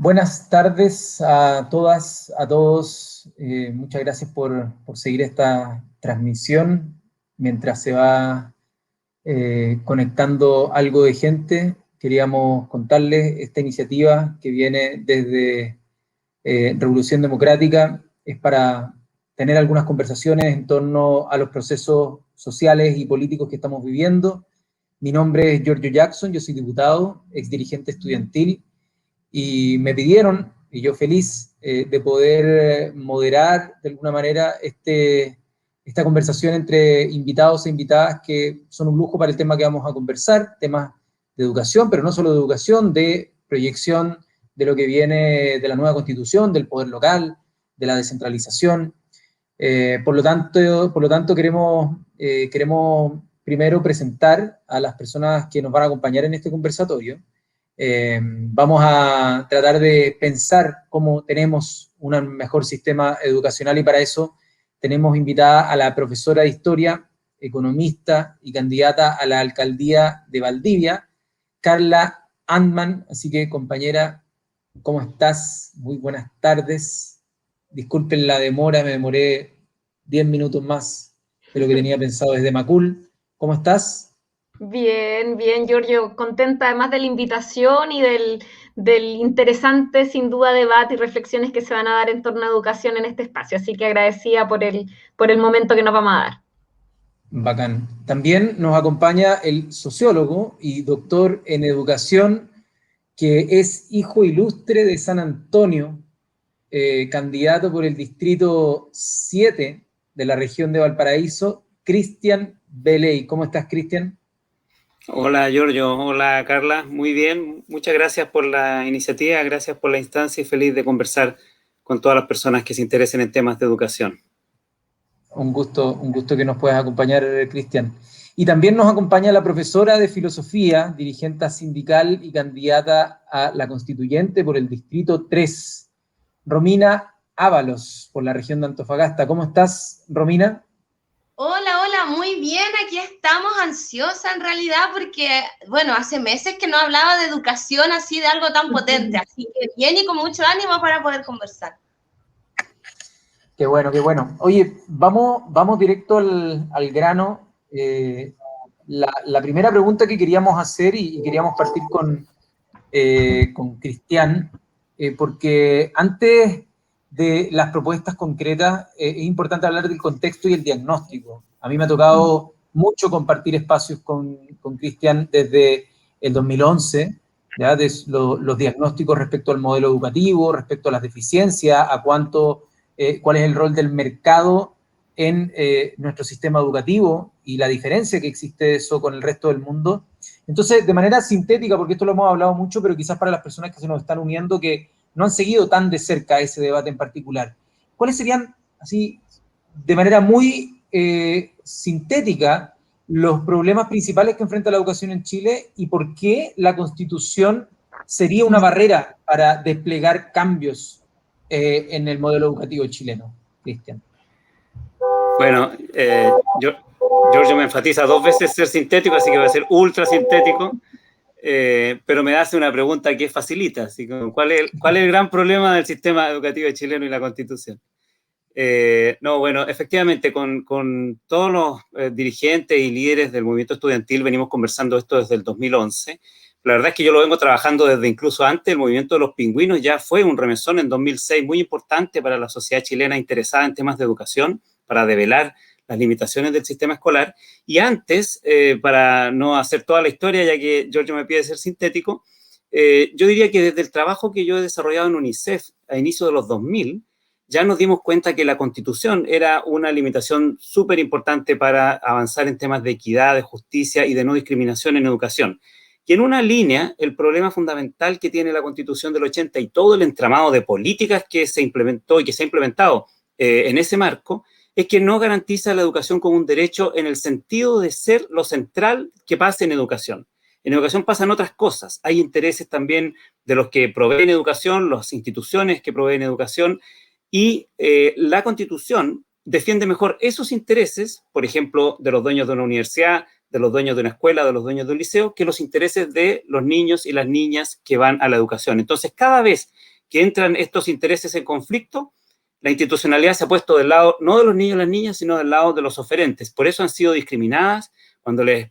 Buenas tardes a todas, a todos. Muchas gracias por seguir esta transmisión mientras se va conectando algo de gente. Queríamos contarles esta iniciativa que viene desde Revolución Democrática. Es para tener algunas conversaciones en torno a los procesos sociales y políticos que estamos viviendo. Mi nombre es Giorgio Jackson, yo soy diputado, exdirigente estudiantil, y me pidieron, y yo feliz, de poder moderar de alguna manera esta conversación entre invitados e invitadas que son un lujo para el tema que vamos a conversar, temas de educación, pero no solo de educación, de proyección de lo que viene de la nueva constitución, del poder local, de la descentralización. Por lo tanto queremos primero presentar a las personas que nos van a acompañar en este conversatorio. Vamos a tratar de pensar cómo tenemos un mejor sistema educacional, y para eso tenemos invitada a la profesora de Historia, economista y candidata a la alcaldía de Valdivia, Carla Antman. Así que, compañera, ¿cómo estás? Muy buenas tardes. Disculpen la demora, me demoré 10 minutos más de lo que tenía pensado desde Macul. ¿Cómo estás? Bien, bien, Giorgio, contenta además de la invitación y del interesante, sin duda, debate y reflexiones que se van a dar en torno a educación en este espacio. Así que agradecida por el momento que nos vamos a dar. Bacán. También nos acompaña el sociólogo y doctor en educación, que es hijo ilustre de San Antonio, candidato por el distrito 7 de la región de Valparaíso, Cristian Beley. ¿Cómo estás, Cristian? Hola Giorgio, hola Carla, muy bien, muchas gracias por la iniciativa, gracias por la instancia y feliz de conversar con todas las personas que se interesen en temas de educación. Un gusto que nos puedas acompañar, Cristian. Y también nos acompaña la profesora de filosofía, dirigente sindical y candidata a la constituyente por el distrito 3, Romina Ábalos, por la región de Antofagasta. ¿Cómo estás, Romina? Hola, hola, muy bien, aquí estamos ansiosa en realidad porque, bueno, hace meses que no hablaba de educación así, de algo tan potente, así que bien y con mucho ánimo para poder conversar. Qué bueno, qué bueno. Oye, vamos directo al grano. La primera pregunta que queríamos hacer, y queríamos partir con Cristian, porque antes de las propuestas concretas, es importante hablar del contexto y el diagnóstico. A mí me ha tocado mucho compartir espacios con Cristian desde el 2011, ¿ya? Los diagnósticos respecto al modelo educativo, respecto a las deficiencias, cuál es el rol del mercado en nuestro sistema educativo y la diferencia que existe eso con el resto del mundo. Entonces, de manera sintética, porque esto lo hemos hablado mucho, pero quizás para las personas que se nos están uniendo, que no han seguido tan de cerca ese debate en particular, ¿cuáles serían, así, de manera muy sintética, los problemas principales que enfrenta la educación en Chile y por qué la Constitución sería una barrera para desplegar cambios en el modelo educativo chileno, Cristian? Bueno, Giorgio me enfatiza 2 veces ser sintético, así que voy a ser ultra sintético, pero me hace una pregunta que facilita, así que ¿cuál es el gran problema del sistema educativo chileno y la Constitución? No, bueno, efectivamente, con todos los dirigentes y líderes del movimiento estudiantil venimos conversando esto desde el 2011. La verdad es que yo lo vengo trabajando desde incluso antes. El movimiento de los pingüinos ya fue un remesón en 2006 muy importante para la sociedad chilena interesada en temas de educación, para develar las limitaciones del sistema escolar. Y antes, para no hacer toda la historia, ya que Giorgio me pide ser sintético, yo diría que desde el trabajo que yo he desarrollado en UNICEF a inicios de los 2000, ya nos dimos cuenta que la Constitución era una limitación súper importante para avanzar en temas de equidad, de justicia y de no discriminación en educación. Y en una línea, el problema fundamental que tiene la Constitución del 80 y todo el entramado de políticas que se implementó y que se ha implementado en ese marco, es que no garantiza la educación como un derecho en el sentido de ser lo central que pase en educación. En educación pasan otras cosas. Hay intereses también de los que proveen educación, las instituciones que proveen educación, y la Constitución defiende mejor esos intereses, por ejemplo, de los dueños de una universidad, de los dueños de una escuela, de los dueños de un liceo, que los intereses de los niños y las niñas que van a la educación. Entonces, cada vez que entran estos intereses en conflicto, la institucionalidad se ha puesto del lado, no de los niños y las niñas, sino del lado de los oferentes. Por eso han sido discriminadas. Cuando les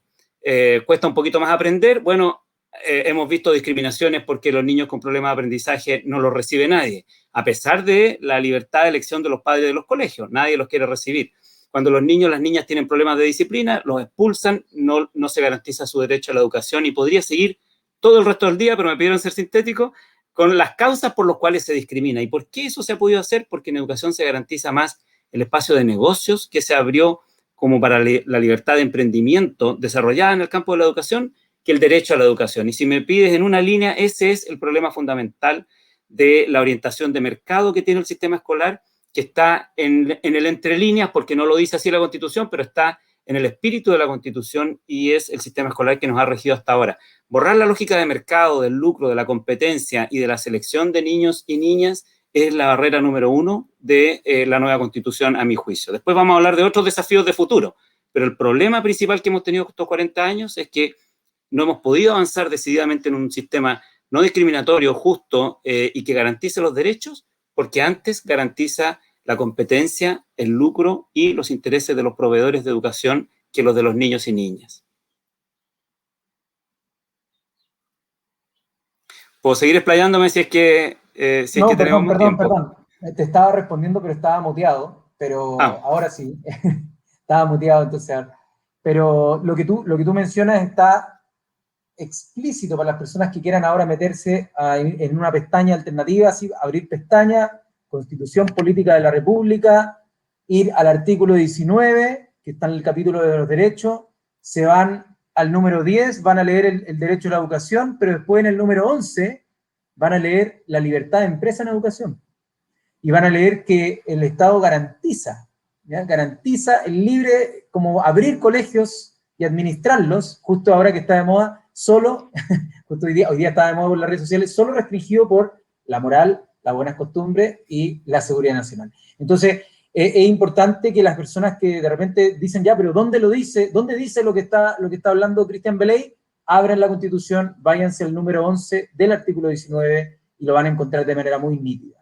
cuesta un poquito más aprender, bueno, hemos visto discriminaciones porque los niños con problemas de aprendizaje no los recibe nadie, a pesar de la libertad de elección de los padres de los colegios. Nadie los quiere recibir. Cuando los niños y las niñas tienen problemas de disciplina, los expulsan, no se garantiza su derecho a la educación, y podría seguir todo el resto del día, pero me pidieron ser sintético, con las causas por las cuales se discrimina. ¿Y por qué eso se ha podido hacer? Porque en educación se garantiza más el espacio de negocios que se abrió como para la libertad de emprendimiento desarrollada en el campo de la educación, que el derecho a la educación. Y si me pides en una línea, ese es el problema fundamental de la orientación de mercado que tiene el sistema escolar, que está en el entre líneas, porque no lo dice así la Constitución, pero está en el espíritu de la Constitución, y es el sistema escolar que nos ha regido hasta ahora. Borrar la lógica de mercado, del lucro, de la competencia y de la selección de niños y niñas es la barrera número 1 de la nueva Constitución, a mi juicio. Después vamos a hablar de otros desafíos de futuro, pero el problema principal que hemos tenido estos 40 años es que no hemos podido avanzar decididamente en un sistema no discriminatorio, justo y que garantice los derechos, porque antes garantiza la competencia, el lucro y los intereses de los proveedores de educación que los de los niños y niñas. ¿Puedo seguir explayándome si es que, tenemos tiempo? Perdón. Te estaba respondiendo, pero estaba muteado. Pero ahora sí. Estaba muteado, entonces. Pero lo que tú mencionas está explícito para las personas que quieran ahora meterse en una pestaña alternativa, así, abrir pestaña, Constitución Política de la República, ir al artículo 19, que está en el capítulo de los derechos, se van al número 10, van a leer el derecho a la educación, pero después en el número 11 van a leer la libertad de empresa en educación. Y van a leer que el Estado garantiza el libre, como abrir colegios y administrarlos, justo ahora que está de moda, solo, justo hoy día está de moda por las redes sociales, solo restringido por la moral, las buenas costumbres y la seguridad nacional. Entonces, es importante que las personas que de repente dicen, ya, pero ¿dónde lo dice? ¿Dónde dice lo que está hablando Cristian Beley? Abran la Constitución, váyanse al número 11 del artículo 19 y lo van a encontrar de manera muy nítida.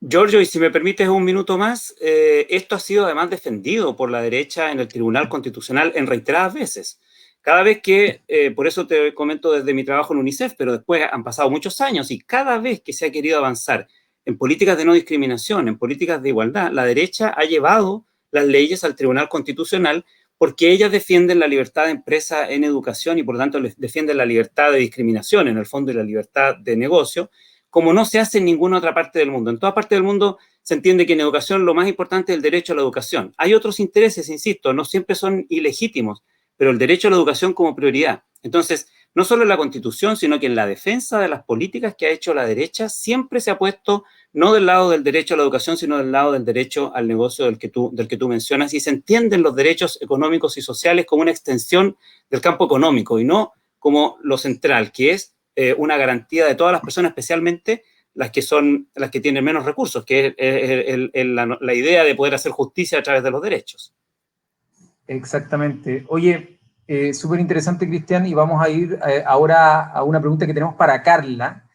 Giorgio, y si me permites un minuto más, esto ha sido además defendido por la derecha en el Tribunal Constitucional en reiteradas veces. Cada vez que, por eso te comento desde mi trabajo en UNICEF, pero después han pasado muchos años, y cada vez que se ha querido avanzar en políticas de no discriminación, en políticas de igualdad, la derecha ha llevado las leyes al Tribunal Constitucional porque ellas defienden la libertad de empresa en educación y por lo tanto defienden la libertad de discriminación, en el fondo, y la libertad de negocio, como no se hace en ninguna otra parte del mundo. En toda parte del mundo se entiende que en educación lo más importante es el derecho a la educación. Hay otros intereses, insisto, no siempre son ilegítimos, pero el derecho a la educación como prioridad. Entonces, no solo en la Constitución, sino que en la defensa de las políticas que ha hecho la derecha, siempre se ha puesto no del lado del derecho a la educación, sino del lado del derecho al negocio del que tú mencionas, y se entienden los derechos económicos y sociales como una extensión del campo económico y no como lo central, que es una garantía de todas las personas, especialmente las que tienen menos recursos, que es la idea de poder hacer justicia a través de los derechos. Exactamente. Oye, súper interesante, Cristian, y vamos a ir ahora a una pregunta que tenemos para Carla,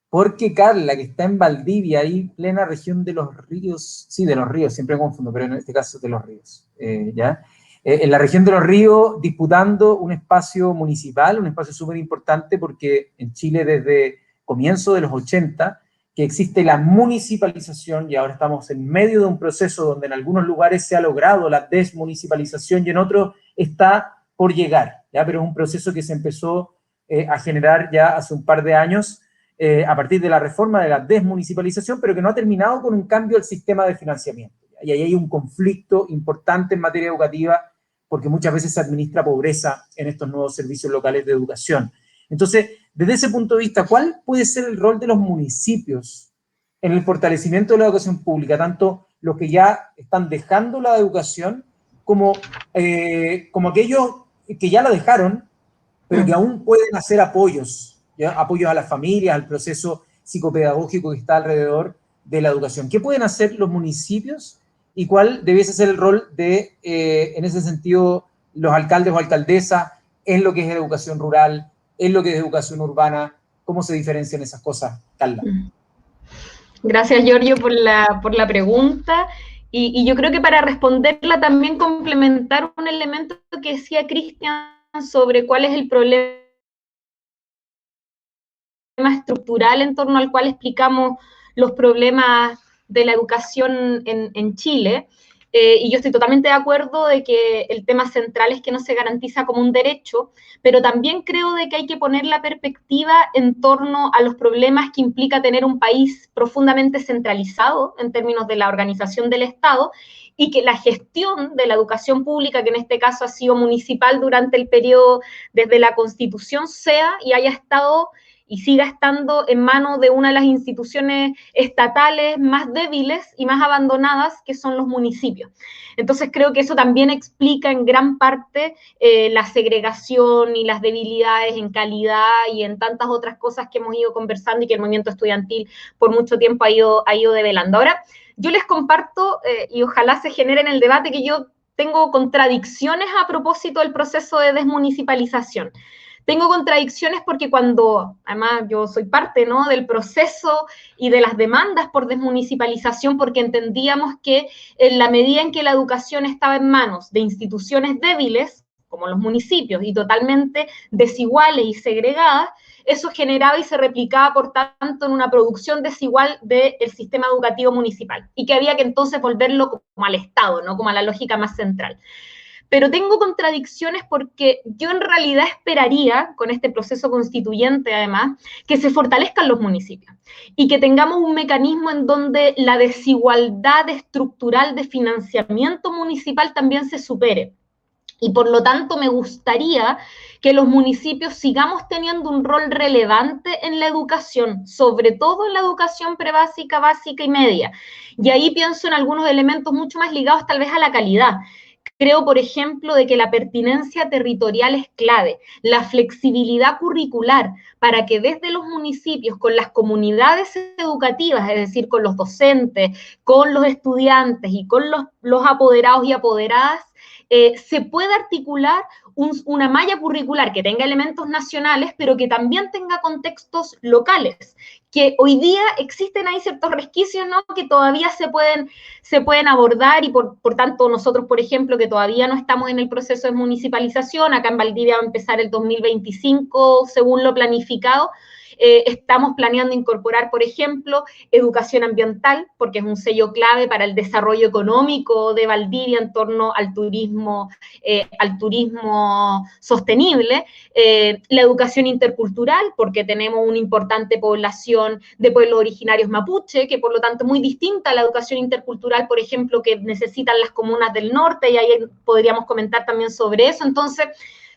porque Carla, que está en Valdivia, ahí plena región de los ríos, sí, de los ríos, siempre me confundo, pero en este caso de los ríos, ¿ya? En la región de los ríos, disputando un espacio municipal, un espacio súper importante, porque en Chile desde comienzo de los 80, que existe la municipalización, y ahora estamos en medio de un proceso donde en algunos lugares se ha logrado la desmunicipalización y en otros está por llegar, ¿ya? Pero es un proceso que se empezó a generar ya hace un par de años a partir de la reforma de la desmunicipalización, pero que no ha terminado con un cambio del sistema de financiamiento, ¿ya? Y ahí hay un conflicto importante en materia educativa porque muchas veces se administra pobreza en estos nuevos servicios locales de educación. Entonces, desde ese punto de vista, ¿cuál puede ser el rol de los municipios en el fortalecimiento de la educación pública, tanto los que ya están dejando la educación como aquellos que ya la dejaron, pero que aún pueden hacer apoyos, ¿ya? Apoyos a las familias, al proceso psicopedagógico que está alrededor de la educación? ¿Qué pueden hacer los municipios y cuál debiese ser el rol de, en ese sentido, los alcaldes o alcaldesas en lo que es educación rural, en lo que es educación urbana? ¿Cómo se diferencian esas cosas, Carla? Gracias, Giorgio, por la pregunta. Y yo creo que para responderla también complementar un elemento que decía Cristian sobre cuál es el problema estructural en torno al cual explicamos los problemas de la educación en Chile. Y yo estoy totalmente de acuerdo de que el tema central es que no se garantiza como un derecho, pero también creo de que hay que poner la perspectiva en torno a los problemas que implica tener un país profundamente centralizado en términos de la organización del Estado y que la gestión de la educación pública, que en este caso ha sido municipal durante el periodo desde la Constitución, sea y haya estado y siga estando en manos de una de las instituciones estatales más débiles y más abandonadas, que son los municipios. Entonces creo que eso también explica en gran parte la segregación y las debilidades en calidad y en tantas otras cosas que hemos ido conversando y que el movimiento estudiantil por mucho tiempo ha ido develando. Ahora, yo les comparto, y ojalá se genere en el debate, que yo tengo contradicciones a propósito del proceso de desmunicipalización. Tengo contradicciones porque cuando, además yo soy parte, ¿no?, del proceso y de las demandas por desmunicipalización, porque entendíamos que en la medida en que la educación estaba en manos de instituciones débiles, como los municipios, y totalmente desiguales y segregadas, eso generaba y se replicaba, por tanto, en una producción desigual del sistema educativo municipal, y que había que entonces volverlo como al Estado, ¿no?, como a la lógica más central. Pero tengo contradicciones porque yo en realidad esperaría, con este proceso constituyente además, que se fortalezcan los municipios y que tengamos un mecanismo en donde la desigualdad estructural de financiamiento municipal también se supere. Y por lo tanto me gustaría que los municipios sigamos teniendo un rol relevante en la educación, sobre todo en la educación prebásica, básica y media. Y ahí pienso en algunos elementos mucho más ligados tal vez a la calidad. Creo, por ejemplo, de que la pertinencia territorial es clave, la flexibilidad curricular, para que desde los municipios, con las comunidades educativas, es decir, con los docentes, con los estudiantes y con los apoderados y apoderadas, se pueda articular una malla curricular que tenga elementos nacionales, pero que también tenga contextos locales, que hoy día existen ahí ciertos resquicios, ¿no?, que todavía se pueden abordar y por tanto nosotros, por ejemplo, que todavía no estamos en el proceso de municipalización, acá en Valdivia va a empezar el 2025 según lo planificado, estamos planeando incorporar, por ejemplo, educación ambiental, porque es un sello clave para el desarrollo económico de Valdivia en torno al turismo sostenible, la educación intercultural, porque tenemos una importante población de pueblos originarios mapuche, que por lo tanto es muy distinta a la educación intercultural, por ejemplo, que necesitan las comunas del norte, y ahí podríamos comentar también sobre eso. Entonces,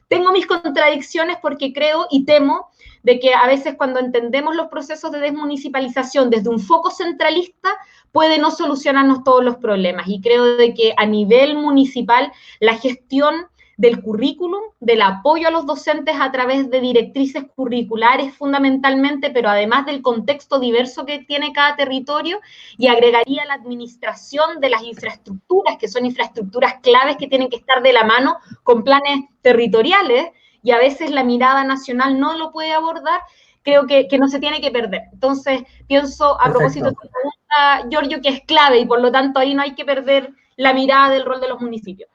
tengo mis contradicciones porque creo y temo de que a veces cuando entendemos los procesos de desmunicipalización desde un foco centralista, puede no solucionarnos todos los problemas. Y creo de que a nivel municipal, la gestión del currículum, del apoyo a los docentes a través de directrices curriculares fundamentalmente, pero además del contexto diverso que tiene cada territorio, y agregaría la administración de las infraestructuras, que son infraestructuras claves que tienen que estar de la mano con planes territoriales, y a veces la mirada nacional no lo puede abordar, creo que no se tiene que perder. Entonces, pienso a propósito de esta pregunta, Giorgio, que es clave, y por lo tanto ahí no hay que perder la mirada del rol de los municipios.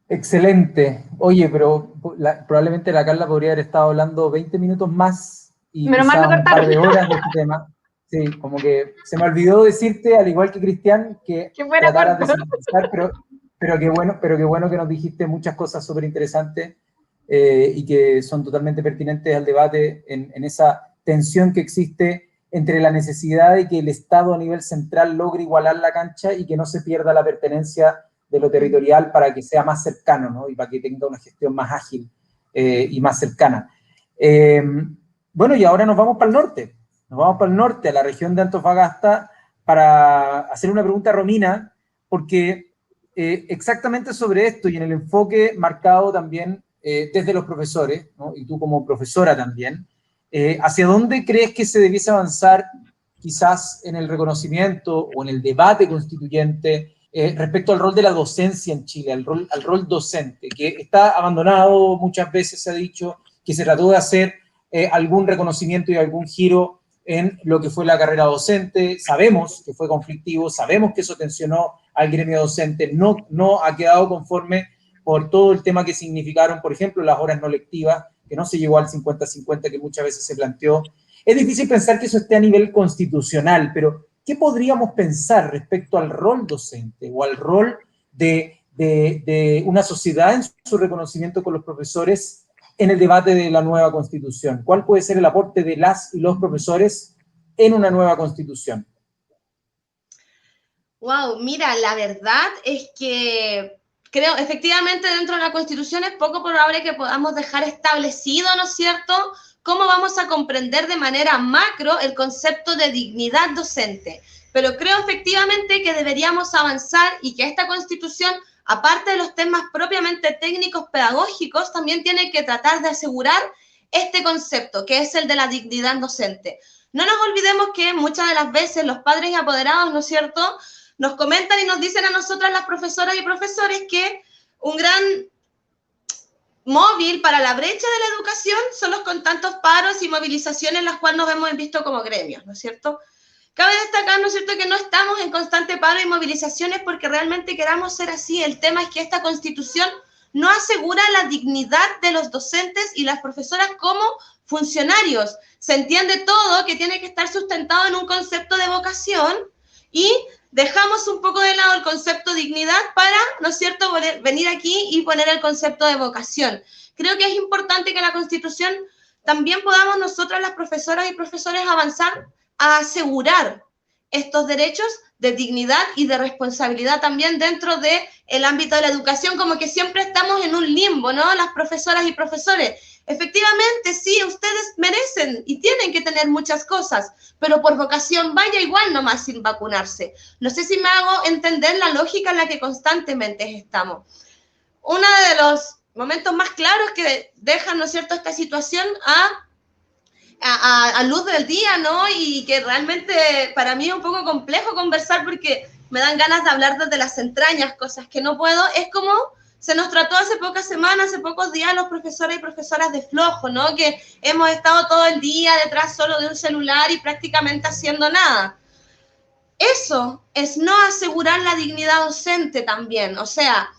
Excelente. Oye, pero probablemente la Carla podría haber estado hablando 20 minutos más y quizás un par de horas de este tema. Sí, como que se me olvidó decirte, al igual que Cristian, que trataras de sintetizar, pero qué bueno que nos dijiste muchas cosas súper interesantes y que son totalmente pertinentes al debate en esa tensión que existe entre la necesidad de que el Estado a nivel central logre igualar la cancha y que no se pierda la pertenencia de lo territorial para que sea más cercano, ¿no?, y para que tenga una gestión más ágil y más cercana. Bueno, y ahora nos vamos para el norte. Nos vamos para el norte, a la región de Antofagasta, para hacer una pregunta a Romina, porque exactamente sobre esto y en el enfoque marcado también desde los profesores, ¿no?, y tú como profesora también, ¿hacia dónde crees que se debiese avanzar quizás en el reconocimiento o en el debate constituyente respecto al rol de la docencia en Chile, al rol docente, que está abandonado muchas veces, se ha dicho, que se trató de hacer algún reconocimiento y algún giro en lo que fue la carrera docente. Sabemos que fue conflictivo, sabemos que eso tensionó al gremio docente, no ha quedado conforme por todo el tema que significaron, por ejemplo, las horas no lectivas, que no se llegó al 50-50 que muchas veces se planteó. Es difícil pensar que eso esté a nivel constitucional, pero ¿qué podríamos pensar respecto al rol docente o al rol de una sociedad en su reconocimiento con los profesores en el debate de la nueva Constitución? ¿Cuál puede ser el aporte de las y los profesores en una nueva Constitución? Wow, mira, la verdad es que creo, efectivamente, dentro de la Constitución es poco probable que podamos dejar establecido, ¿no es cierto?, cómo vamos a comprender de manera macro el concepto de dignidad docente. Pero creo efectivamente que deberíamos avanzar y que esta Constitución, aparte de los temas propiamente técnicos pedagógicos, también tiene que tratar de asegurar este concepto, que es el de la dignidad docente. No nos olvidemos que muchas de las veces los padres y apoderados, ¿no es cierto?, nos comentan y nos dicen a nosotras, las profesoras y profesores, que un gran móvil para la brecha de la educación son los constantes paros y movilizaciones en las cuales nos hemos visto como gremios, ¿no es cierto? Cabe destacar, ¿no es cierto?, que no estamos en constante paro y movilizaciones porque realmente queramos ser así. El tema es que esta Constitución no asegura la dignidad de los docentes y las profesoras como funcionarios. Se entiende todo que tiene que estar sustentado en un concepto de vocación y dejamos un poco de lado el concepto de dignidad para, ¿no es cierto?, venir aquí y poner el concepto de vocación. Creo que es importante que en la Constitución también podamos nosotras, las profesoras y profesores, avanzar a asegurar estos derechos de dignidad y de responsabilidad también dentro del ámbito de la educación, como que siempre estamos en un limbo, ¿no?, las profesoras y profesores. Efectivamente, sí, ustedes merecen y tienen que tener muchas cosas, pero por vocación vaya igual nomás sin vacunarse. No sé si me hago entender la lógica en la que constantemente estamos. Uno de los momentos más claros que dejan, ¿no es cierto?, esta situación a luz del día, ¿no? Y que realmente para mí es un poco complejo conversar porque me dan ganas de hablar desde las entrañas, cosas que no puedo, es como se nos trató hace pocas semanas, hace pocos días, los profesores y profesoras de flojo, ¿no? Que hemos estado todo el día detrás solo de un celular y prácticamente haciendo nada. Eso es no asegurar la dignidad docente también. O sea,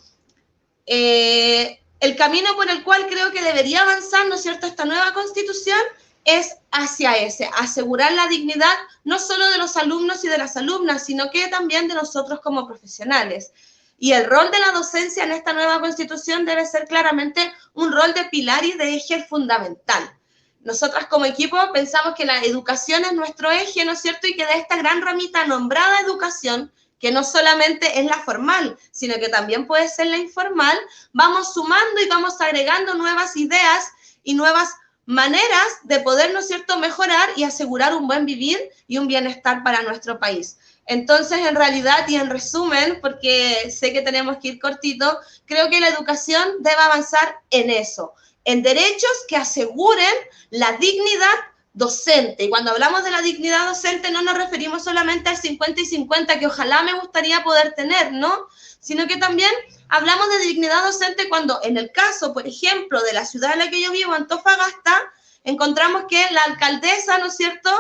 el camino por el cual creo que debería avanzar, ¿no es cierto?, esta nueva Constitución es hacia ese, asegurar la dignidad no solo de los alumnos y de las alumnas, sino que también de nosotros como profesionales. Y el rol de la docencia en esta nueva Constitución debe ser claramente un rol de pilar y de eje fundamental. Nosotras como equipo pensamos que la educación es nuestro eje, ¿no es cierto?, y que de esta gran ramita nombrada educación, que no solamente es la formal, sino que también puede ser la informal, vamos sumando y vamos agregando nuevas ideas y nuevas maneras de poder, ¿no es cierto?, mejorar y asegurar un buen vivir y un bienestar para nuestro país. Entonces, en realidad y en resumen, porque sé que tenemos que ir cortito, creo que la educación debe avanzar en eso, en derechos que aseguren la dignidad docente. Y cuando hablamos de la dignidad docente no nos referimos solamente al 50 y 50, que ojalá me gustaría poder tener, ¿no?, sino que también hablamos de dignidad docente cuando, en el caso, por ejemplo, de la ciudad en la que yo vivo, Antofagasta, encontramos que la alcaldesa, ¿no es cierto?,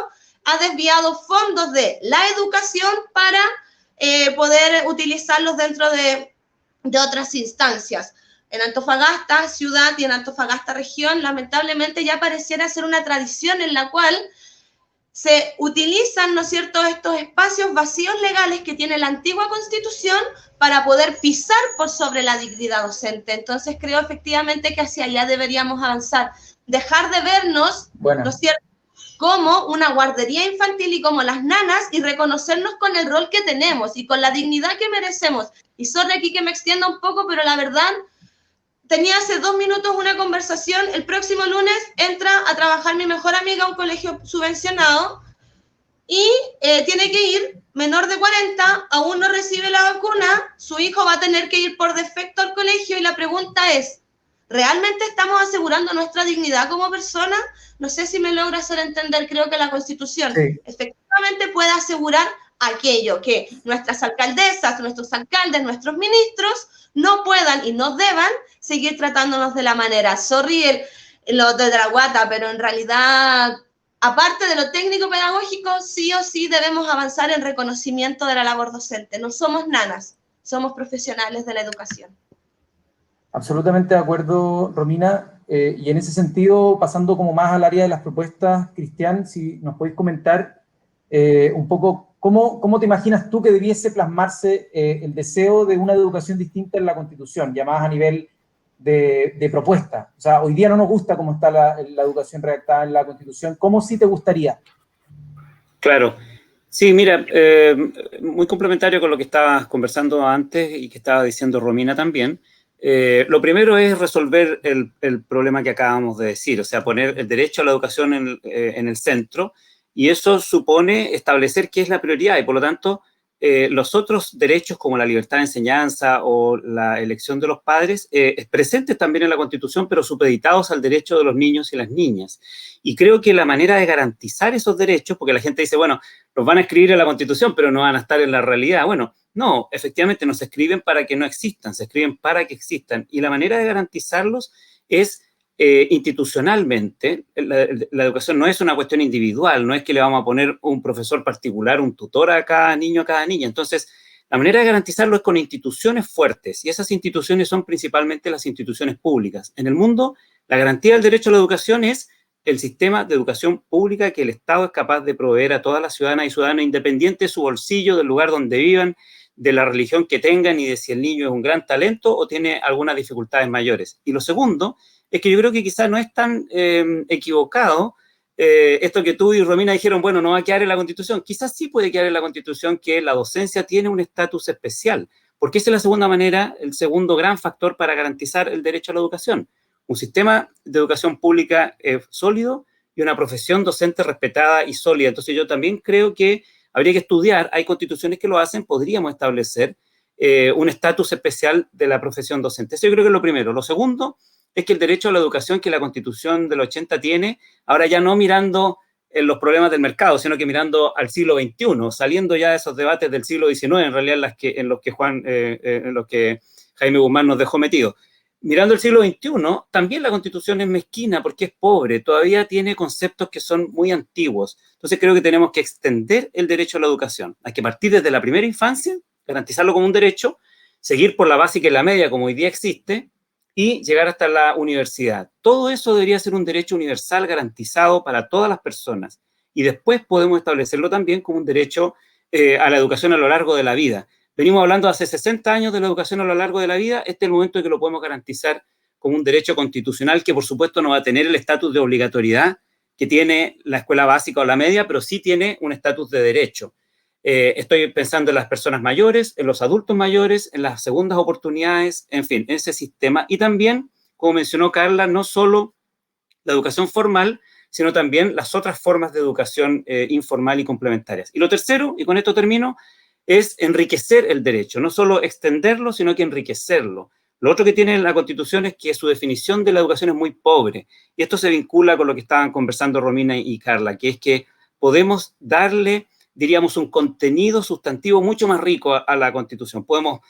ha desviado fondos de la educación para poder utilizarlos dentro de otras instancias. En Antofagasta ciudad y en Antofagasta región, lamentablemente ya pareciera ser una tradición en la cual se utilizan, ¿no es cierto?, estos espacios vacíos legales que tiene la antigua Constitución para poder pisar por sobre la dignidad docente. Entonces creo efectivamente que hacia allá deberíamos avanzar, dejar de vernos, ¿no es cierto?, como una guardería infantil y como las nanas y reconocernos con el rol que tenemos y con la dignidad que merecemos. Y sorry aquí que me extienda un poco, pero la verdad, tenía hace 2 minutos una conversación. El próximo lunes entra a trabajar mi mejor amiga a un colegio subvencionado y tiene que ir, menor de 40, aún no recibe la vacuna, su hijo va a tener que ir por defecto al colegio y la pregunta es, ¿realmente estamos asegurando nuestra dignidad como persona? No sé si me logra hacer entender. Creo que la Constitución efectivamente puede asegurar aquello que nuestras alcaldesas, nuestros alcaldes, nuestros ministros no puedan y no deban seguir tratándonos de la manera. Sorry lo de la guata, pero en realidad aparte de lo técnico-pedagógico, sí o sí debemos avanzar en reconocimiento de la labor docente. No somos nanas, somos profesionales de la educación. Absolutamente de acuerdo, Romina. Y en ese sentido, pasando como más al área de las propuestas, Cristian, si nos podéis comentar un poco cómo te imaginas tú que debiese plasmarse el deseo de una educación distinta en la Constitución, ya más a nivel de propuesta. O sea, hoy día no nos gusta cómo está la educación redactada en la Constitución. ¿Cómo sí te gustaría? Claro. Sí, mira, muy complementario con lo que estabas conversando antes y que estaba diciendo Romina también. Lo primero es resolver el problema que acabamos de decir, o sea, poner el derecho a la educación en el centro, y eso supone establecer qué es la prioridad, y por lo tanto, los otros derechos como la libertad de enseñanza o la elección de los padres, presentes también en la Constitución, pero supeditados al derecho de los niños y las niñas. Y creo que la manera de garantizar esos derechos, porque la gente dice, bueno, los van a escribir en la Constitución, pero no van a estar en la realidad. Bueno, no, efectivamente no se escriben para que no existan, se escriben para que existan. Y la manera de garantizarlos es institucionalmente. La educación no es una cuestión individual, no es que le vamos a poner un profesor particular, un tutor a cada niño, a cada niña. Entonces, la manera de garantizarlo es con instituciones fuertes, y esas instituciones son principalmente las instituciones públicas. En el mundo, la garantía del derecho a la educación es el sistema de educación pública que el Estado es capaz de proveer a todas las ciudadanas y ciudadanos, independiente de su bolsillo, del lugar donde vivan, de la religión que tengan y de si el niño es un gran talento o tiene algunas dificultades mayores. Y lo segundo es que yo creo que quizás no es tan equivocado esto que tú y Romina dijeron, bueno, no va a quedar en la Constitución. Quizás sí puede quedar en la Constitución que la docencia tiene un estatus especial, porque esa es la segunda manera, el segundo gran factor para garantizar el derecho a la educación. Un sistema de educación pública sólido y una profesión docente respetada y sólida. Entonces yo también creo que habría que estudiar, hay constituciones que lo hacen, podríamos establecer un estatus especial de la profesión docente. Eso yo creo que es lo primero. Lo segundo es que el derecho a la educación que la Constitución del 80 tiene, ahora ya no mirando en los problemas del mercado, sino que mirando al siglo XXI, saliendo ya de esos debates del siglo XIX, en realidad en los que Jaime Guzmán nos dejó metidos. Mirando el siglo XXI, también la Constitución es mezquina porque es pobre, todavía tiene conceptos que son muy antiguos. Entonces creo que tenemos que extender el derecho a la educación. Hay que partir desde la primera infancia, garantizarlo como un derecho, seguir por la básica y la media como hoy día existe, y llegar hasta la universidad. Todo eso debería ser un derecho universal garantizado para todas las personas. Y después podemos establecerlo también como un derecho a la educación a lo largo de la vida. Venimos hablando hace 60 años de la educación a lo largo de la vida. Este es el momento en que lo podemos garantizar como un derecho constitucional que, por supuesto, no va a tener el estatus de obligatoriedad que tiene la escuela básica o la media, pero sí tiene un estatus de derecho. Estoy pensando en las personas mayores, en los adultos mayores, en las segundas oportunidades, en fin, en ese sistema. Y también, como mencionó Carla, no solo la educación formal, sino también las otras formas de educación informal y complementarias. Y lo tercero, y con esto termino, es enriquecer el derecho, no solo extenderlo, sino que enriquecerlo. Lo otro que tiene la Constitución es que su definición de la educación es muy pobre. Y esto se vincula con lo que estaban conversando Romina y Carla, que es que podemos darle, diríamos, un contenido sustantivo mucho más rico a la Constitución. Podemos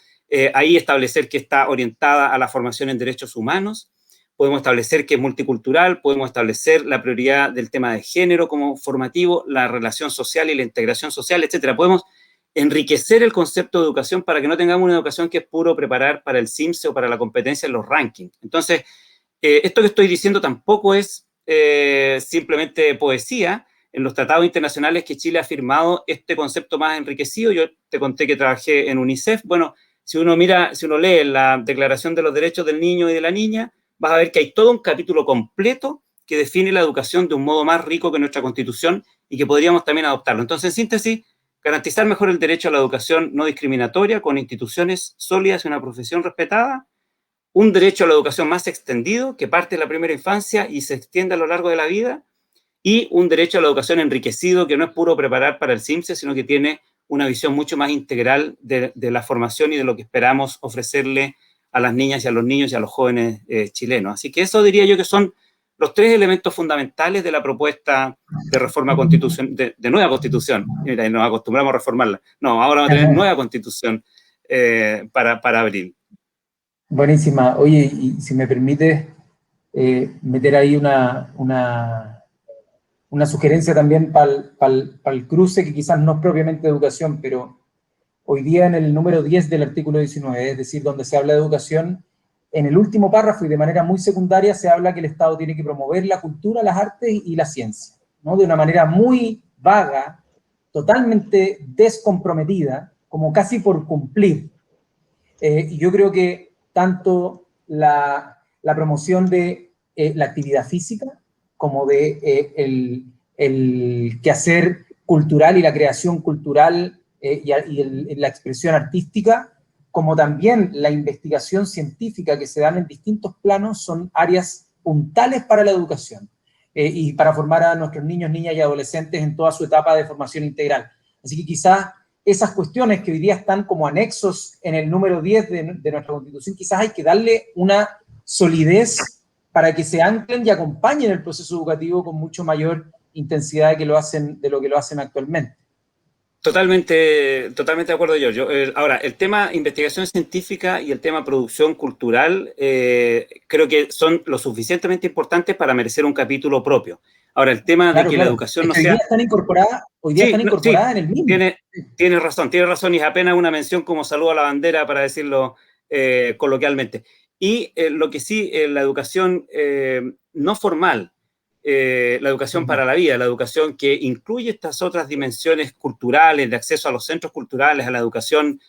ahí establecer que está orientada a la formación en derechos humanos, podemos establecer que es multicultural, podemos establecer la prioridad del tema de género como formativo, la relación social y la integración social, etcétera. Podemos enriquecer el concepto de educación para que no tengamos una educación que es puro preparar para el CIMSE o para la competencia en los rankings. Entonces, esto que estoy diciendo tampoco es simplemente poesía. En los tratados internacionales que Chile ha firmado, este concepto más enriquecido, yo te conté que trabajé en UNICEF, bueno, si uno lee la Declaración de los Derechos del Niño y de la Niña, vas a ver que hay todo un capítulo completo que define la educación de un modo más rico que nuestra Constitución y que podríamos también adoptarlo. Entonces, en síntesis, garantizar mejor el derecho a la educación no discriminatoria con instituciones sólidas y una profesión respetada, un derecho a la educación más extendido que parte de la primera infancia y se extiende a lo largo de la vida, y un derecho a la educación enriquecido que no es puro preparar para el CIMSE, sino que tiene una visión mucho más integral de la formación y de lo que esperamos ofrecerle a las niñas y a los niños y a los jóvenes chilenos. Así que eso diría yo que son los tres elementos fundamentales de la propuesta de reforma constitucional, de nueva constitución. Mira, nos acostumbramos a reformarla. No, ahora vamos a tener nueva constitución para abril. Buenísima. Oye, y si me permites meter ahí una una sugerencia también para el cruce, que quizás no es propiamente de educación, pero hoy día en el número 10 del artículo 19, es decir, donde se habla de educación, en el último párrafo y de manera muy secundaria se habla que el Estado tiene que promover la cultura, las artes y la ciencia, ¿no? De una manera muy vaga, totalmente descomprometida, como casi por cumplir. Y yo creo que tanto la promoción de la actividad física como de el quehacer cultural y la creación cultural y la expresión artística, como también la investigación científica que se dan en distintos planos, son áreas puntales para la educación y para formar a nuestros niños, niñas y adolescentes en toda su etapa de formación integral. Así que quizás esas cuestiones que hoy día están como anexos en el número 10 de nuestra Constitución, quizás hay que darle una solidez para que se anclen y acompañen el proceso educativo con mucho mayor intensidad de lo que lo hacen actualmente. Totalmente de acuerdo, Giorgio. Ahora, el tema investigación científica y el tema producción cultural creo que son lo suficientemente importantes para merecer un capítulo propio. Ahora, el tema de que la educación no sea... Hoy día están incorporadas en el mismo. Tiene razón, y es apenas una mención como saludo a la bandera, para decirlo coloquialmente. Y lo que sí, la educación no formal, la educación para la vida, la educación que incluye estas otras dimensiones culturales, de acceso a los centros culturales, a la educación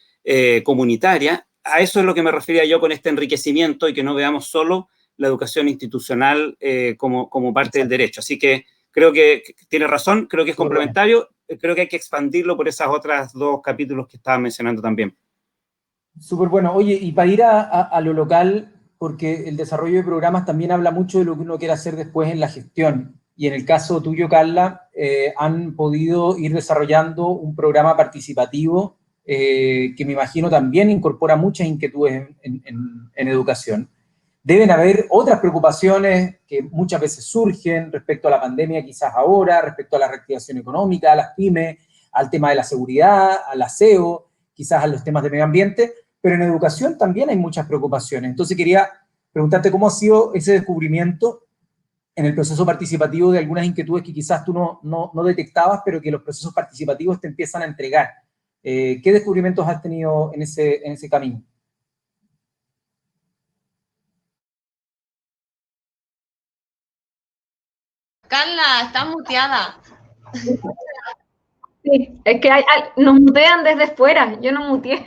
comunitaria, a eso es lo que me refería yo con este enriquecimiento y que no veamos solo la educación institucional como parte del derecho. Así que creo que tiene razón, creo que es complementario, creo que hay que expandirlo por esas otras dos capítulos que estaban mencionando también. Súper bueno. Oye, y para ir a lo local, porque el desarrollo de programas también habla mucho de lo que uno quiere hacer después en la gestión. Y en el caso tuyo, Carla, han podido ir desarrollando un programa participativo que me imagino también incorpora muchas inquietudes en educación. Deben haber otras preocupaciones que muchas veces surgen respecto a la pandemia, quizás ahora, respecto a la reactivación económica, a las pymes, al tema de la seguridad, al aseo, quizás a los temas de medio ambiente, pero en educación también hay muchas preocupaciones. Entonces quería preguntarte cómo ha sido ese descubrimiento en el proceso participativo de algunas inquietudes que quizás tú no detectabas, pero que los procesos participativos te empiezan a entregar. ¿Qué descubrimientos has tenido en ese camino? Carla, estás muteada. Sí, es que nos mutean desde fuera, yo no muteé.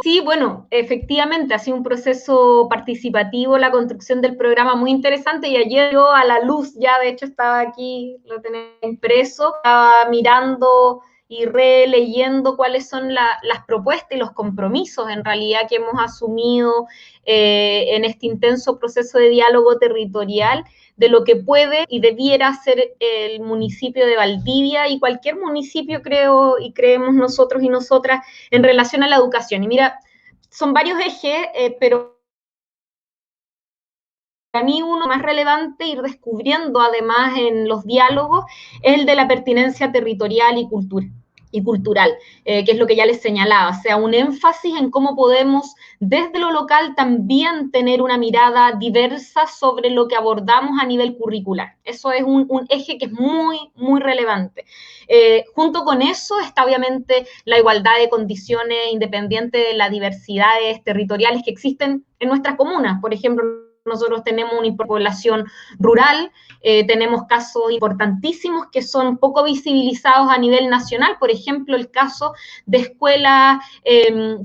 Sí, bueno, efectivamente ha sido un proceso participativo, la construcción del programa muy interesante, y ayer yo a la luz, ya de hecho estaba aquí, lo tenía impreso, estaba mirando y releyendo cuáles son las propuestas y los compromisos en realidad que hemos asumido en este intenso proceso de diálogo territorial, de lo que puede y debiera ser el municipio de Valdivia y cualquier municipio, creo, y creemos nosotros y nosotras, en relación a la educación. Y mira, son varios ejes, pero para mí uno más relevante, ir descubriendo además en los diálogos, es el de la pertinencia territorial y cultural, que es lo que ya les señalaba, o sea, un énfasis en cómo podemos desde lo local también tener una mirada diversa sobre lo que abordamos a nivel curricular. Eso es un eje que es muy, muy relevante. Junto con eso está obviamente la igualdad de condiciones independiente de las diversidades territoriales que existen en nuestras comunas. Por ejemplo, nosotros tenemos una población rural, tenemos casos importantísimos que son poco visibilizados a nivel nacional, por ejemplo, el caso de escuelas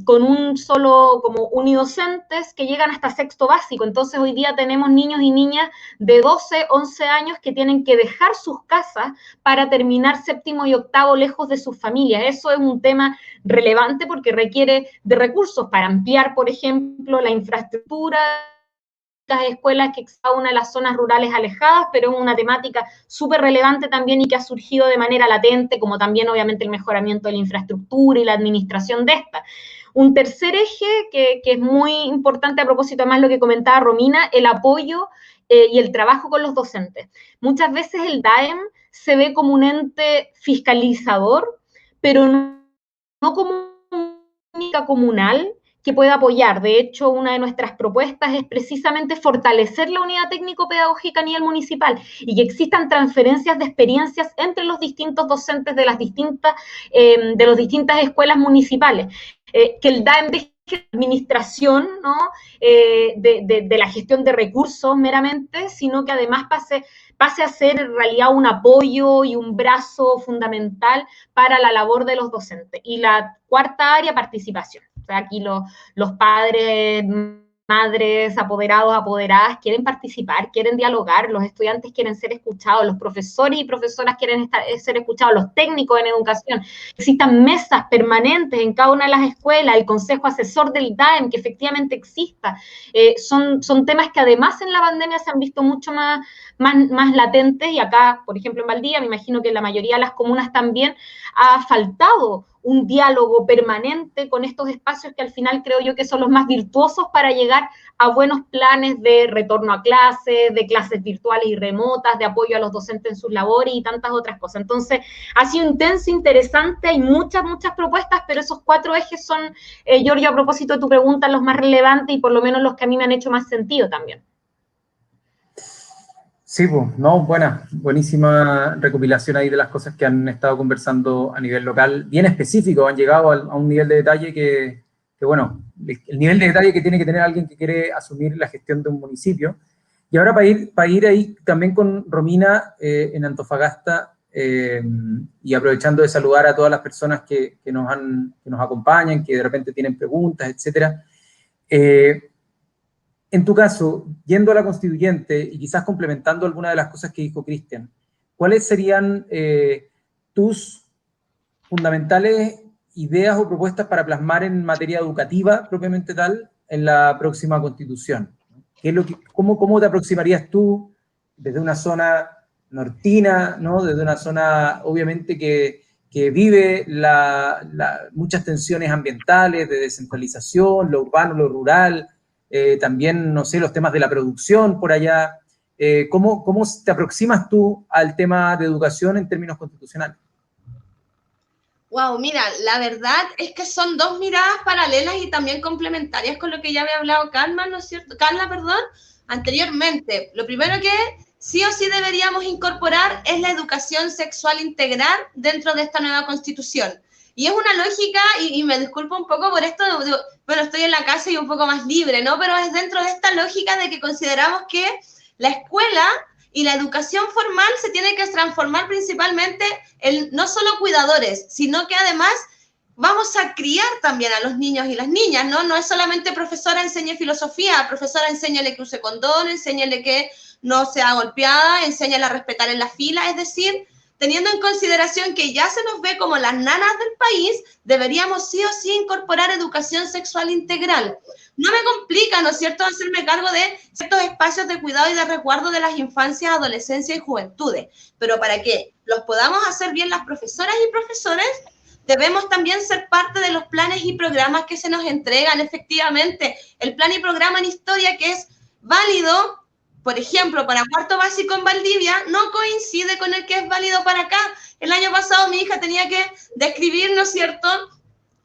con un solo, como unidocentes, que llegan hasta sexto básico. Entonces, hoy día tenemos niños y niñas de 12, 11 años que tienen que dejar sus casas para terminar séptimo y octavo lejos de sus familias. Eso es un tema relevante porque requiere de recursos para ampliar, por ejemplo, la infraestructura, escuelas que está una de las zonas rurales alejadas, pero es una temática súper relevante también y que ha surgido de manera latente, como también obviamente el mejoramiento de la infraestructura y la administración de esta. Un tercer eje que es muy importante a propósito, además lo que comentaba Romina, el apoyo y el trabajo con los docentes. Muchas veces el DAEM se ve como un ente fiscalizador, pero no como una única comunal que pueda apoyar. De hecho, una de nuestras propuestas es precisamente fortalecer la unidad técnico-pedagógica a nivel municipal y que existan transferencias de experiencias entre los distintos docentes de las distintas escuelas municipales. Que el DAEM deje la administración, ¿no? de la gestión de recursos meramente, sino que además pase a ser en realidad un apoyo y un brazo fundamental para la labor de los docentes. Y la cuarta área, participación. O sea, aquí los padres, madres, apoderados, apoderadas quieren participar, quieren dialogar, los estudiantes quieren ser escuchados, los profesores y profesoras quieren ser escuchados, los técnicos en educación. Existan mesas permanentes en cada una de las escuelas, el consejo asesor del DAEM, que efectivamente exista. Son temas que además en la pandemia se han visto mucho más latentes, y acá, por ejemplo, en Valdivia, me imagino que en la mayoría de las comunas también ha faltado un diálogo permanente con estos espacios que al final creo yo que son los más virtuosos para llegar a buenos planes de retorno a clases, de clases virtuales y remotas, de apoyo a los docentes en sus labores y tantas otras cosas. Entonces, ha sido intenso, interesante, hay muchas propuestas, pero esos 4 ejes son, Giorgio, a propósito de tu pregunta, los más relevantes y por lo menos los que a mí me han hecho más sentido también. Sí, pues, no, buenísima recopilación ahí de las cosas que han estado conversando a nivel local, bien específico, han llegado a un nivel de detalle que bueno, el nivel de detalle que tiene que tener alguien que quiere asumir la gestión de un municipio. Y ahora para ir ahí también con Romina en Antofagasta, y aprovechando de saludar a todas las personas que nos acompañan, que de repente tienen preguntas, etcétera. En tu caso, yendo a la constituyente y quizás complementando alguna de las cosas que dijo Cristian, ¿cuáles serían tus fundamentales ideas o propuestas para plasmar en materia educativa propiamente tal en la próxima constitución? ¿Cómo te aproximarías tú desde una zona nortina, ¿no? Desde una zona obviamente que vive muchas tensiones ambientales, de descentralización, lo urbano, lo rural, también, no sé, los temas de la producción por allá. ¿Cómo te aproximas tú al tema de educación en términos constitucionales? Wow, mira, la verdad es que son 2 miradas paralelas y también complementarias con lo que ya había hablado Carla, ¿no es cierto? Carla, perdón, anteriormente. Lo primero que sí o sí deberíamos incorporar es la educación sexual integral dentro de esta nueva constitución. Y es una lógica, y me disculpo un poco por esto, bueno, estoy en la casa y un poco más libre, ¿no? Pero es dentro de esta lógica de que consideramos que la escuela y la educación formal se tiene que transformar principalmente en no solo cuidadores, sino que además vamos a criar también a los niños y las niñas, ¿no? No es solamente profesora enseñe filosofía, profesora enséñale que use condón, enséñale que no sea golpeada, enséñale a respetar en la fila, es decir, teniendo en consideración que ya se nos ve como las nanas del país, deberíamos sí o sí incorporar educación sexual integral. No me complica, ¿no es cierto?, hacerme cargo de ciertos espacios de cuidado y de resguardo de las infancias, adolescencias y juventudes, pero para que los podamos hacer bien las profesoras y profesores, debemos también ser parte de los planes y programas que se nos entregan. Efectivamente, el plan y programa en historia que es válido, por ejemplo, para cuarto básico en Valdivia, no coincide con el que es válido para acá. El año pasado mi hija tenía que describir, ¿no es cierto?,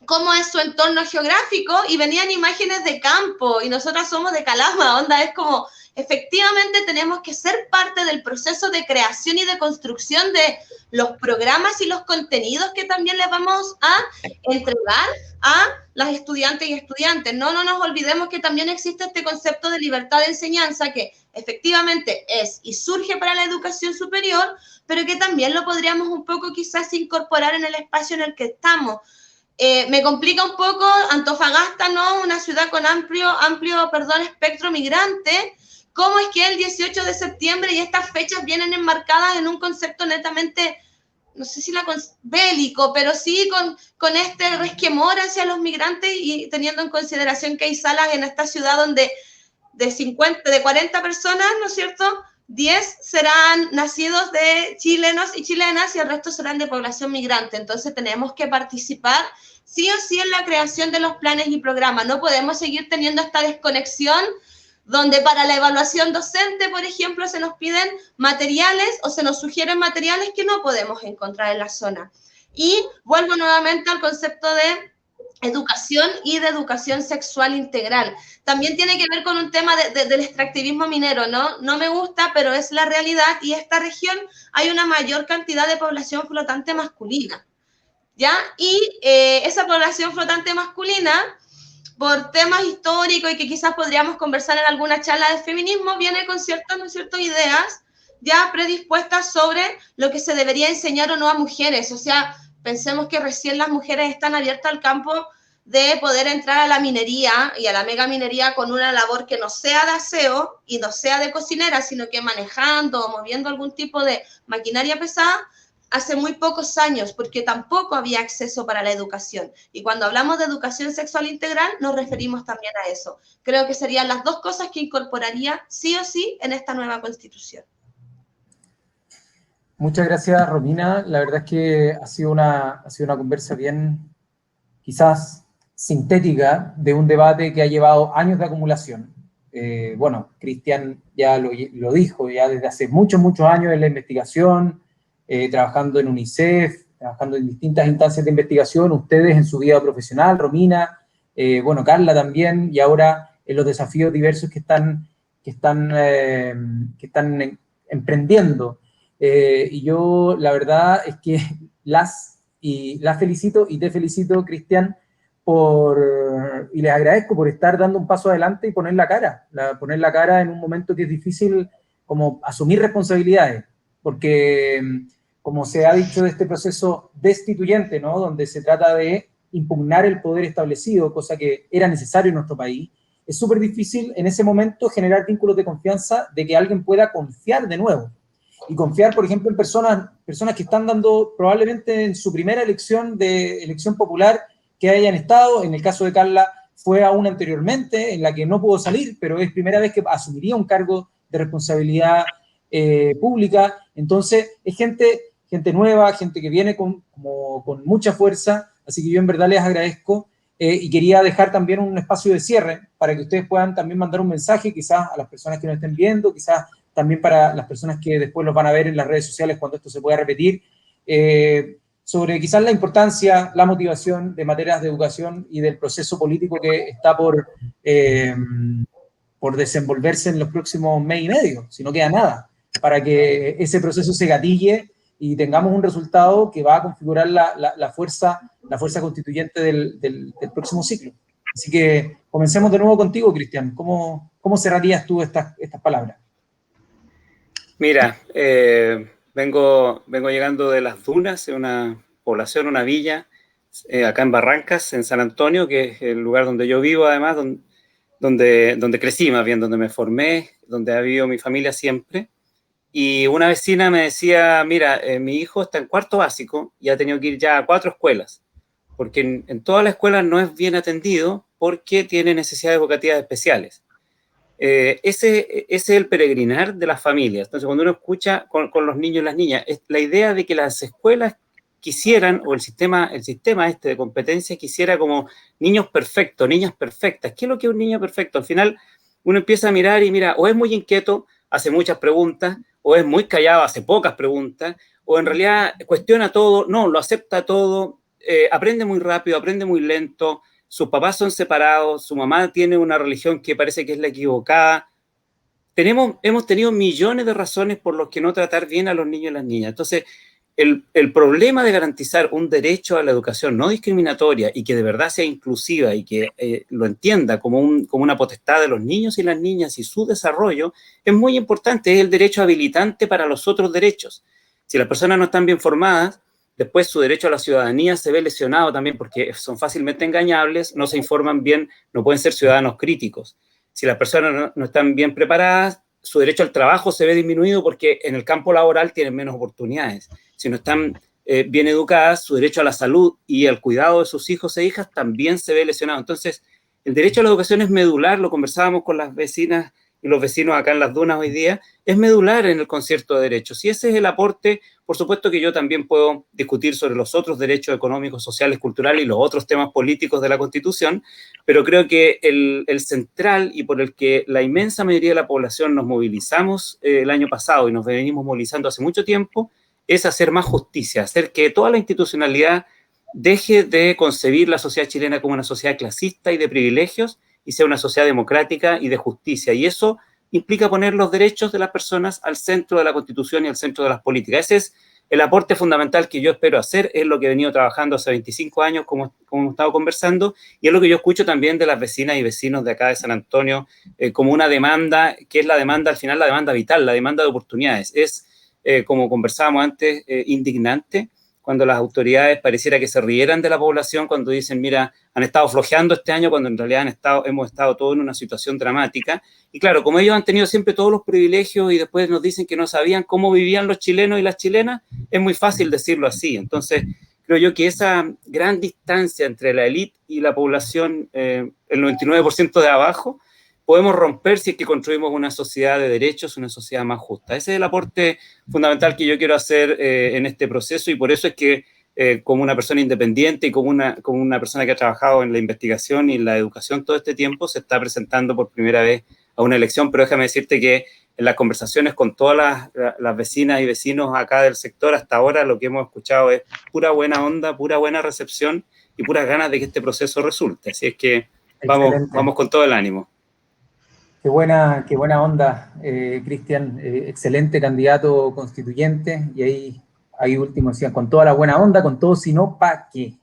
cómo es su entorno geográfico y venían imágenes de campo y nosotras somos de Calama, onda, es como, efectivamente tenemos que ser parte del proceso de creación y de construcción de los programas y los contenidos que también les vamos a entregar a las estudiantes y estudiantes. No nos olvidemos que también existe este concepto de libertad de enseñanza que efectivamente es y surge para la educación superior, pero que también lo podríamos un poco quizás incorporar en el espacio en el que estamos. Me complica un poco Antofagasta, ¿no? Una ciudad con amplio espectro migrante. ¿Cómo es que el 18 de septiembre y estas fechas vienen enmarcadas en un concepto netamente, no sé si bélico, pero sí con este resquemor hacia los migrantes y teniendo en consideración que hay salas en esta ciudad donde de 40 personas, ¿no es cierto?, 10 serán nacidos de chilenos y chilenas y el resto serán de población migrante. Entonces tenemos que participar sí o sí en la creación de los planes y programas. No podemos seguir teniendo esta desconexión donde para la evaluación docente, por ejemplo, se nos piden materiales o se nos sugieren materiales que no podemos encontrar en la zona. Y vuelvo nuevamente al concepto de educación y de educación sexual integral. También tiene que ver con un tema del extractivismo minero, ¿no? No me gusta, pero es la realidad, y en esta región hay una mayor cantidad de población flotante masculina, ¿ya? Y esa población flotante masculina, por temas históricos y que quizás podríamos conversar en alguna charla de feminismo, viene con ciertas, ¿no es cierto?, ideas ya predispuestas sobre lo que se debería enseñar o no a mujeres. O sea, pensemos que recién las mujeres están abiertas al campo de poder entrar a la minería y a la mega minería con una labor que no sea de aseo y no sea de cocinera, sino que manejando o moviendo algún tipo de maquinaria pesada, hace muy pocos años, porque tampoco había acceso para la educación. Y cuando hablamos de educación sexual integral, nos referimos también a eso. Creo que serían las dos cosas que incorporaría sí o sí en esta nueva Constitución. Muchas gracias, Romina. La verdad es que ha sido una conversa bien, quizás sintética, de un debate que ha llevado años de acumulación. Bueno, Cristian ya lo dijo, ya desde hace muchos años en la investigación, trabajando en UNICEF, trabajando en distintas instancias de investigación, ustedes en su vida profesional, Romina, bueno, Carla también, y ahora en los desafíos diversos que están emprendiendo. Y yo la verdad es que las felicito y te felicito, Cristian, y les agradezco por estar dando un paso adelante y poner la cara en un momento que es difícil, como asumir responsabilidades, porque como se ha dicho de este proceso destituyente, ¿no?, donde se trata de impugnar el poder establecido, cosa que era necesario en nuestro país, es súper difícil en ese momento generar vínculos de confianza, de que alguien pueda confiar de nuevo. Y confiar, por ejemplo, en personas que están dando probablemente en su primera elección popular que hayan estado. En el caso de Carla fue aún anteriormente, en la que no pudo salir, pero es primera vez que asumiría un cargo de responsabilidad pública. Entonces, es gente nueva, gente que viene con mucha fuerza, así que yo en verdad les agradezco. Y quería dejar también un espacio de cierre para que ustedes puedan también mandar un mensaje, quizás a las personas que nos estén viendo, quizás también para las personas que después los van a ver en las redes sociales cuando esto se pueda repetir, sobre quizás la importancia, la motivación de materias de educación y del proceso político que está por desenvolverse en los próximos mes y medio, si no queda nada, para que ese proceso se gatille y tengamos un resultado que va a configurar la fuerza constituyente del próximo ciclo. Así que comencemos de nuevo contigo, Cristian. ¿Cómo cerrarías tú estas palabras? Mira, vengo llegando de Las Dunas, una población, una villa, acá en Barrancas, en San Antonio, que es el lugar donde yo vivo, además, donde crecí, más bien, donde me formé, donde ha vivido mi familia siempre. Y una vecina me decía, mira, mi hijo está en cuarto básico y ha tenido que ir ya a 4 escuelas, porque en todas las escuelas no es bien atendido porque tiene necesidades educativas especiales. Ese es el peregrinar de las familias. Entonces, cuando uno escucha con los niños y las niñas, es la idea de que las escuelas quisieran, o el sistema este de competencia quisiera como niños perfectos, niñas perfectas. ¿Qué es lo que es un niño perfecto? Al final, uno empieza a mirar y mira, o es muy inquieto, hace muchas preguntas, o es muy callado, hace pocas preguntas, o en realidad cuestiona todo, no, lo acepta todo, aprende muy rápido, aprende muy lento, sus papás son separados, su mamá tiene una religión que parece que es la equivocada. Hemos tenido millones de razones por los que no tratar bien a los niños y las niñas. Entonces, el problema de garantizar un derecho a la educación no discriminatoria y que de verdad sea inclusiva y que lo entienda como una potestad de los niños y las niñas y su desarrollo es muy importante, es el derecho habilitante para los otros derechos. Si las personas no están bien formadas, después su derecho a la ciudadanía se ve lesionado también porque son fácilmente engañables, no se informan bien, no pueden ser ciudadanos críticos. Si las personas no están bien preparadas, su derecho al trabajo se ve disminuido porque en el campo laboral tienen menos oportunidades. Si no están bien educadas, su derecho a la salud y al cuidado de sus hijos e hijas también se ve lesionado. Entonces, el derecho a la educación es medular, lo conversábamos con las vecinas y los vecinos acá en Las Dunas hoy día, es medular en el concierto de derechos. Y ese es el aporte, por supuesto que yo también puedo discutir sobre los otros derechos económicos, sociales, culturales y los otros temas políticos de la Constitución, pero creo que el central y por el que la inmensa mayoría de la población nos movilizamos el año pasado y nos venimos movilizando hace mucho tiempo, es hacer más justicia, hacer que toda la institucionalidad deje de concebir la sociedad chilena como una sociedad clasista y de privilegios y sea una sociedad democrática y de justicia. Y eso implica poner los derechos de las personas al centro de la Constitución y al centro de las políticas. Ese es el aporte fundamental que yo espero hacer, es lo que he venido trabajando hace 25 años, como hemos estado conversando, y es lo que yo escucho también de las vecinas y vecinos de acá de San Antonio, como una demanda, que es la demanda, al final la demanda vital, la demanda de oportunidades. Es, como conversábamos antes, indignante cuando las autoridades pareciera que se rieran de la población cuando dicen, mira, han estado flojeando este año, cuando en realidad hemos estado todos en una situación dramática. Y claro, como ellos han tenido siempre todos los privilegios y después nos dicen que no sabían cómo vivían los chilenos y las chilenas, es muy fácil decirlo así. Entonces, creo yo que esa gran distancia entre la élite y la población, el 99% de abajo, podemos romper si es que construimos una sociedad de derechos, una sociedad más justa. Ese es el aporte fundamental que yo quiero hacer en este proceso, y por eso es que como una persona independiente y como una persona que ha trabajado en la investigación y en la educación todo este tiempo, se está presentando por primera vez a una elección. Pero déjame decirte que en las conversaciones con todas las vecinas y vecinos acá del sector, hasta ahora lo que hemos escuchado es pura buena onda, pura buena recepción y puras ganas de que este proceso resulte. Así es que vamos con todo el ánimo. Qué buena onda, Cristian, excelente candidato constituyente, y ahí último decían, con toda la buena onda, con todo, si no, ¿pa' qué?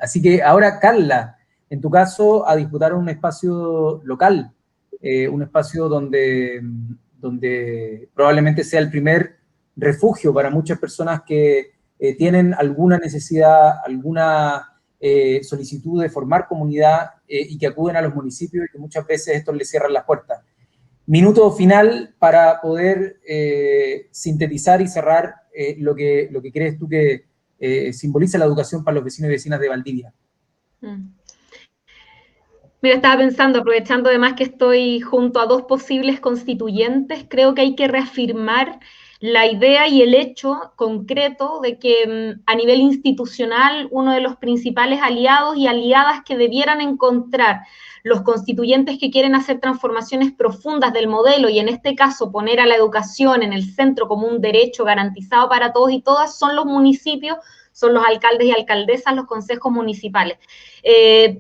Así que ahora, Carla, en tu caso, a disputar un espacio local, un espacio donde probablemente sea el primer refugio para muchas personas que tienen alguna necesidad, alguna solicitud de formar comunidad y que acuden a los municipios y que muchas veces estos les cierran las puertas. Minuto final para poder sintetizar y cerrar lo que crees tú que simboliza la educación para los vecinos y vecinas de Valdivia. Mira, estaba pensando, aprovechando además que estoy junto a dos posibles constituyentes, creo que hay que reafirmar la idea y el hecho concreto de que a nivel institucional uno de los principales aliados y aliadas que debieran encontrar los constituyentes que quieren hacer transformaciones profundas del modelo, y en este caso poner a la educación en el centro como un derecho garantizado para todos y todas, son los municipios, son los alcaldes y alcaldesas, los consejos municipales.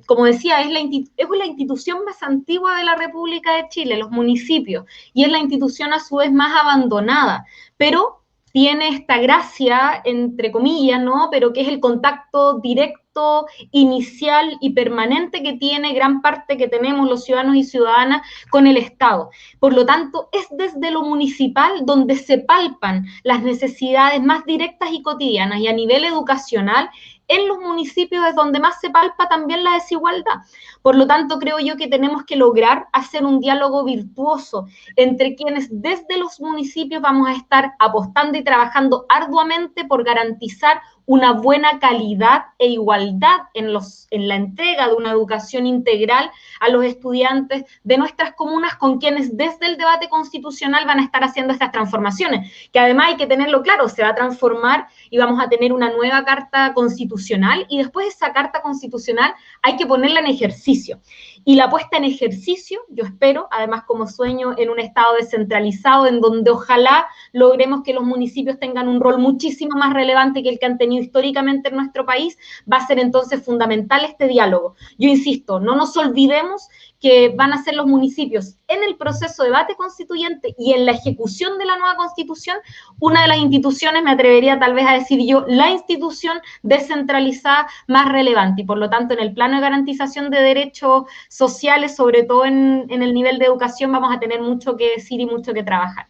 Como decía, es la institución más antigua de la República de Chile, los municipios, y es la institución a su vez más abandonada, pero tiene esta gracia, entre comillas, ¿no? Pero que es el contacto directo, inicial y permanente que tiene gran parte que tenemos los ciudadanos y ciudadanas con el Estado. Por lo tanto, es desde lo municipal donde se palpan las necesidades más directas y cotidianas, y a nivel educacional, en los municipios es donde más se palpa también la desigualdad. Por lo tanto, creo yo que tenemos que lograr hacer un diálogo virtuoso entre quienes desde los municipios vamos a estar apostando y trabajando arduamente por garantizar una buena calidad e igualdad en la entrega de una educación integral a los estudiantes de nuestras comunas, con quienes desde el debate constitucional van a estar haciendo estas transformaciones, que además hay que tenerlo claro, se va a transformar y vamos a tener una nueva carta constitucional, y después esa carta constitucional hay que ponerla en ejercicio. Y la puesta en ejercicio, yo espero, además como sueño, en un estado descentralizado, en donde ojalá logremos que los municipios tengan un rol muchísimo más relevante que el que han tenido históricamente en nuestro país, va a ser entonces fundamental este diálogo. Yo insisto, no nos olvidemos que van a ser los municipios en el proceso de debate constituyente y en la ejecución de la nueva constitución, una de las instituciones, me atrevería tal vez a decir yo, la institución descentralizada más relevante, y por lo tanto en el plano de garantización de derechos sociales, sobre todo en el nivel de educación, vamos a tener mucho que decir y mucho que trabajar.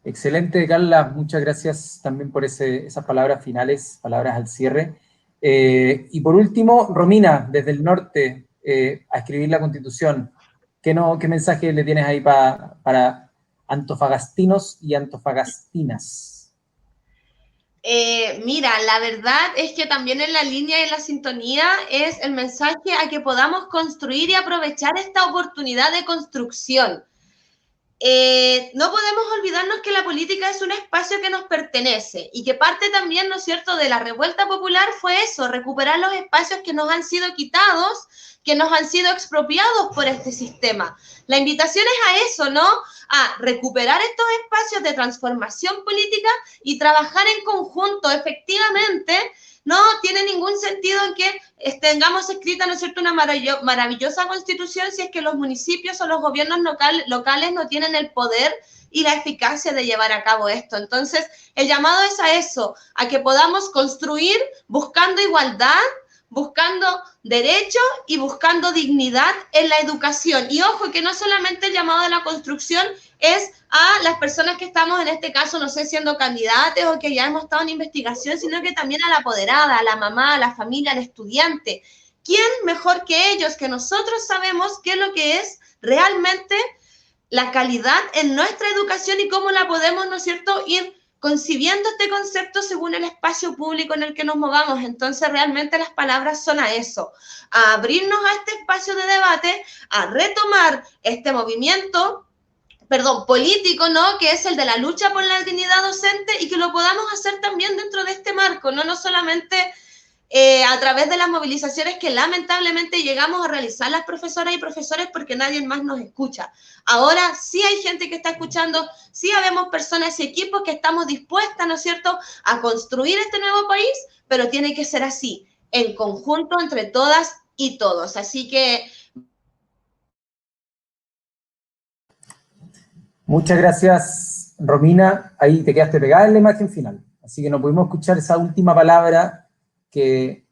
Excelente, Carla, muchas gracias también por esas palabras finales, palabras al cierre. Y por último, Romina, desde el norte, a escribir la Constitución. ¿Qué mensaje le tienes ahí para antofagastinos y antofagastinas? Mira, la verdad es que también en la línea y en la sintonía es el mensaje a que podamos construir y aprovechar esta oportunidad de construcción. No podemos olvidarnos que la política es un espacio que nos pertenece y que parte también, ¿no es cierto?, de la revuelta popular fue eso, recuperar los espacios que nos han sido quitados, que nos han sido expropiados por este sistema. La invitación es a eso, ¿no?, a recuperar estos espacios de transformación política y trabajar en conjunto, efectivamente, no tiene ningún sentido en que tengamos escrita, ¿no es cierto?, una maravillosa constitución si es que los municipios o los gobiernos locales no tienen el poder y la eficacia de llevar a cabo esto. Entonces, el llamado es a eso, a que podamos construir buscando igualdad, buscando derecho y buscando dignidad en la educación. Y ojo, que no solamente el llamado de la construcción es a las personas que estamos, en este caso, no sé, siendo candidatos o que ya hemos estado en investigación, sino que también a la apoderada, a la mamá, a la familia, al estudiante. ¿Quién mejor que ellos, que nosotros sabemos qué es lo que es realmente la calidad en nuestra educación y cómo la podemos, ¿no es cierto?, ir concibiendo este concepto según el espacio público en el que nos movamos? Entonces, realmente las palabras son a eso, a abrirnos a este espacio de debate, a retomar este movimiento, político, ¿no?, que es el de la lucha por la dignidad docente, y que lo podamos hacer también dentro de este marco, no solamente a través de las movilizaciones que lamentablemente llegamos a realizar las profesoras y profesores porque nadie más nos escucha. Ahora sí hay gente que está escuchando, sí habemos personas y equipos que estamos dispuestas, ¿no es cierto?, a construir este nuevo país, pero tiene que ser así, en conjunto entre todas y todos. Así que... Muchas gracias, Romina. Ahí te quedaste pegada en la imagen final. Así que no pudimos escuchar esa última palabra que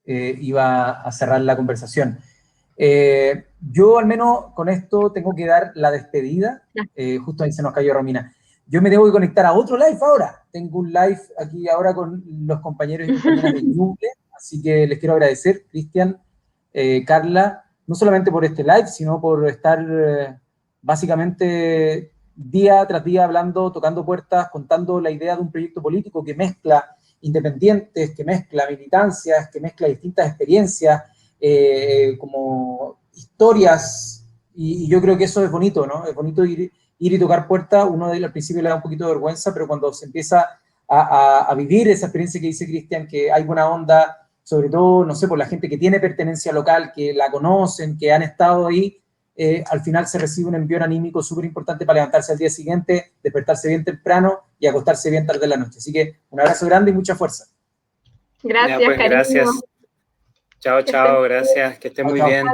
iba a cerrar la conversación. Yo al menos con esto tengo que dar la despedida. Justo ahí se nos cayó Romina. Yo me tengo que conectar a otro live ahora. Tengo un live aquí ahora con los compañeros y compañeras de Ñuble, así que les quiero agradecer, Cristian, Carla, no solamente por este live, sino por estar básicamente día tras día hablando, tocando puertas, contando la idea de un proyecto político que mezcla independientes, que mezcla militancias, que mezcla distintas experiencias, como historias, y yo creo que eso es bonito, ¿no? Es bonito ir y tocar puertas. Uno al principio le da un poquito de vergüenza, pero cuando se empieza a vivir esa experiencia que dice Cristian, que hay buena onda, sobre todo, no sé, por la gente que tiene pertenencia local, que la conocen, que han estado ahí, al final se recibe un envío anímico súper importante para levantarse al día siguiente, despertarse bien temprano y acostarse bien tarde en la noche. Así que un abrazo grande y mucha fuerza. Gracias, ya, pues, cariño. gracias. Chao, chao, gracias, que estén muy bien.